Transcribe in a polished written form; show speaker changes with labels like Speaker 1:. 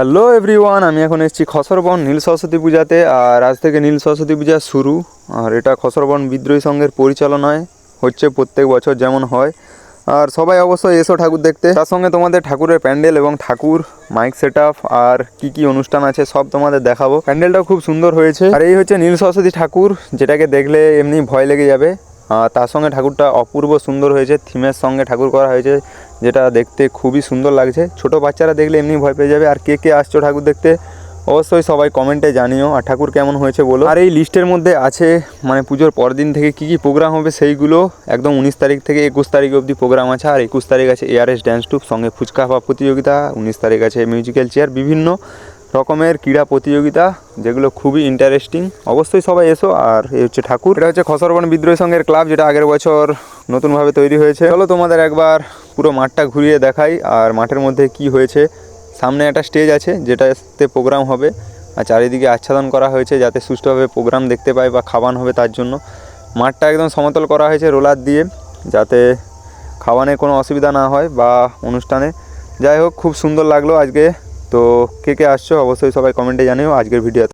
Speaker 1: Hello everyone, আমি এখন এসেছি খসরবন নীল সরস্বতী পূজাতে। আর আজ থেকে নীল সরস্বতী পূজা শুরু। আর এটা খসরবন বিদ্রোহী সংঘের পরিচালনায় হচ্ছে প্রত্যেক বছর যেমন হয়। আর সবাই অবশ্যই এসো ঠাকুর দেখতে। তার সঙ্গে তোমাদের ঠাকুরের প্যান্ডেল এবং ঠাকুর মাইক সেট আপ আর কি অনুষ্ঠান আছে সব তোমাদের দেখাবো। প্যান্ডেলটাও খুব সুন্দর হয়েছে। আর এই হচ্ছে নীল সরস্বতী ঠাকুর, যেটাকে দেখলে এমনি ভয় লেগে যাবে। তার সঙ্গে ঠাকুরটা অপূর্ব সুন্দর হয়েছে, থিমের সঙ্গে ঠাকুর করা হয়েছে, যেটা দেখতে খুবই সুন্দর লাগছে। ছোট বাচ্চারা দেখলে এমনি ভয় পেয়ে যাবে। আর কে আসছো ঠাকুর দেখতে অবশ্যই সবাই কমেন্টে জানিও, আর ঠাকুর কেমন হয়েছে বলো। আর এই লিস্টের মধ্যে আছে মানে পুজোর পরদিন থেকে কি প্রোগ্রাম হবে সেইগুলো। একদম 19 তারিখ থেকে 21 তারিখ অবধি প্রোগ্রাম আছে। আর 21 তারিখ আছে এআরএস ড্যান্স ট্রুপ, সঙ্গে ফুচকা খাওয়া প্রতিযোগিতা। 19 তারিখ আছে মিউজিক্যাল চেয়ার, বিভিন্ন রকমের ক্রীড়া প্রতিযোগিতা, যেগুলো খুবই ইন্টারেস্টিং। অবশ্যই সবাই এসো। আর এই হচ্ছে ঠাকুর, এটা হচ্ছে খসরবন বিদ্রোহী সংঘের ক্লাব, যেটা আগের বছর নতুনভাবে তৈরি হয়েছে। চলো তোমাদের একবার পুরো মাঠটা ঘুরিয়ে দেখাই। আর মাঠের মধ্যে কি হয়েছে, সামনে একটা স্টেজ আছে যেটাতে প্রোগ্রাম হবে, আর চারিদিকে আচ্ছাদন করা হয়েছে যাতে সুষ্ঠুভাবে প্রোগ্রাম দেখতে পায় বা খাওয়ানো হবে তার জন্য। মাঠটা একদম সমতল করা হয়েছে রোলার দিয়ে, যাতে খাওয়ানোর কোনো অসুবিধা না হয় বা অনুষ্ঠানে। যাই হোক, খুব সুন্দর লাগলো আজকে। তো কে আসছো অবশ্যই সবাই কমেন্টে জানিও আজকের ভিডিওতে।